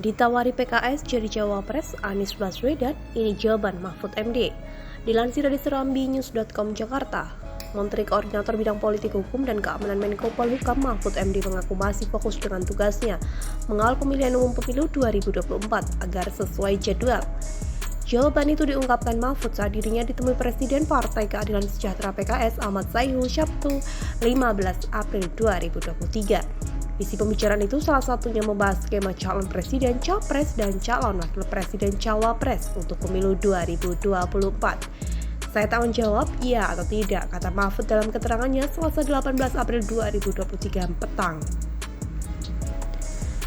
Ditawari PKS jadi Cawapres Anies Baswedan, ini jawaban Mahfud MD. Dilansir dari serambinews.com Jakarta, Menteri Koordinator Bidang Politik Hukum dan Keamanan Menko Polhukam Mahfud MD mengaku masih fokus dengan tugasnya mengawal pemilihan umum pemilu 2024 agar sesuai jadwal. Jawaban itu diungkapkan Mahfud saat dirinya ditemui Presiden Partai Keadilan Sejahtera PKS Ahmad Sayhu Sabtu 15 April 2023. Isi pembicaraan itu salah satunya membahas skema calon presiden Capres dan calon wakil presiden Cawapres untuk pemilu 2024. Saya tanggung jawab iya atau tidak, kata Mahfud dalam keterangannya Selasa 18 April 2023 petang.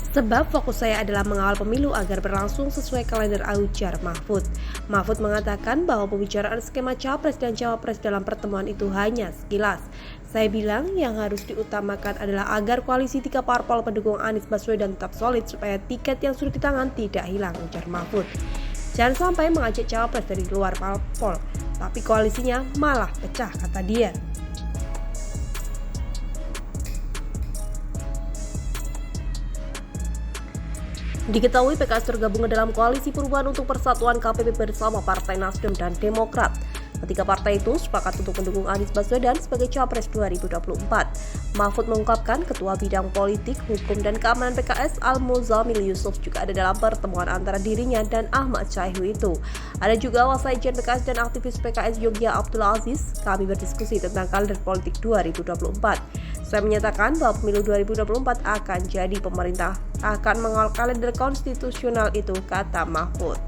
Sebab fokus saya adalah mengawal pemilu agar berlangsung sesuai kalender, ujar Mahfud. Mahfud mengatakan bahwa pembicaraan skema Capres dan Cawapres dalam pertemuan itu hanya sekilas. Saya bilang yang harus diutamakan adalah agar koalisi 3 parpol pendukung Anies Baswedan tetap solid supaya tiket yang sudah di tangan tidak hilang, ujar Mahfud. Jangan sampai mengajak Cawapres dari luar parpol, tapi koalisinya malah pecah, kata dia. Diketahui PKS tergabung dalam Koalisi Perubahan untuk Persatuan KPP bersama Partai Nasdem dan Demokrat. Ketiga partai itu sepakat untuk mendukung Anies Baswedan sebagai Capres 2024. Mahfud mengungkapkan Ketua Bidang Politik, Hukum, dan Keamanan PKS Al-Muzamil Yusuf juga ada dalam pertemuan antara dirinya dan Ahmad Sayhu itu. Ada juga Wassekjen PKS dan aktivis PKS Yogya Abdul Aziz. Kami berdiskusi tentang kalender politik 2024. Saya menyatakan bahwa pemilu 2024 akan jadi pemerintah akan mengawal kalender konstitusional itu, kata Mahfud.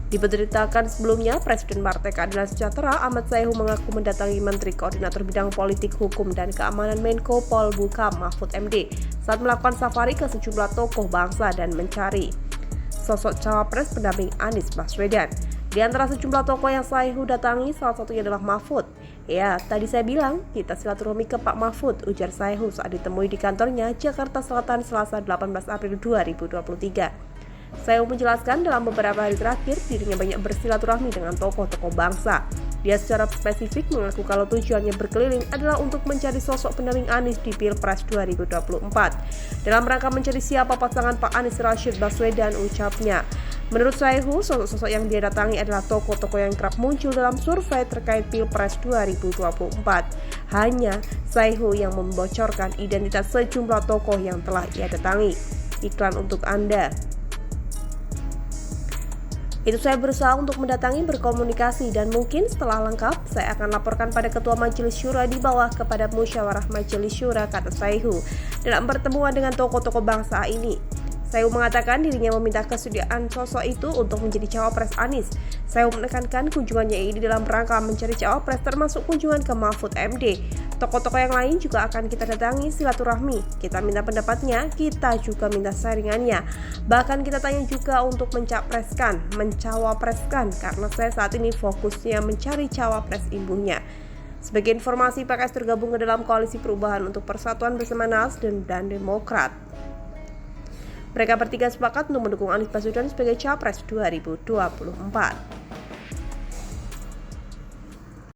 Diberitakan sebelumnya, Presiden Partai Keadilan Sejahtera Ahmad Sayhu mengaku mendatangi Menteri Koordinator Bidang Politik Hukum dan Keamanan Menko Polhukam Mahfud MD saat melakukan safari ke sejumlah tokoh bangsa dan mencari sosok Cawapres pendamping Anies Baswedan. Di antara sejumlah tokoh yang Sayhu datangi, salah satunya adalah Mahfud. Ya, tadi saya bilang kita silaturahmi ke Pak Mahfud, ujar Sayhu saat ditemui di kantornya Jakarta Selatan Selasa 18 April 2023. Sayhu menjelaskan dalam beberapa hari terakhir dirinya banyak bersilaturahmi dengan tokoh-tokoh bangsa. Dia secara spesifik mengaku kalau tujuannya berkeliling adalah untuk mencari sosok pendamping Anies di Pilpres 2024. Dalam rangka mencari siapa pasangan Pak Anies Rashid Baswedan, ucapnya. Menurut Sayhu, sosok-sosok yang dia datangi adalah tokoh-tokoh yang kerap muncul dalam survei terkait Pilpres 2024. Hanya Sayhu yang membocorkan identitas sejumlah tokoh yang telah ia datangi. Iklan untuk Anda. Itu saya berusaha untuk mendatangi, berkomunikasi, dan mungkin setelah lengkap, saya akan laporkan pada Ketua Majelis Syura di bawah kepada Musyawarah Majelis Syura, kata Sayhu. Dalam pertemuan dengan tokoh-tokoh bangsa ini, Sayhu mengatakan dirinya meminta kesediaan sosok itu untuk menjadi Cawapres Anies. Sayhu menekankan kunjungannya ini dalam rangka mencari Cawapres termasuk kunjungan ke Mahfud MD. Tokoh-tokoh yang lain juga akan kita datangi silaturahmi. Kita minta pendapatnya, kita juga minta saringannya. Bahkan kita tanya juga untuk mencawapreskan karena saya saat ini fokusnya mencari Cawapres ibunya. Sebagai informasi, PKS tergabung ke dalam Koalisi Perubahan untuk Persatuan bersama Nasdem dan Demokrat. Mereka bertiga sepakat untuk mendukung Anies Baswedan sebagai Capres 2024.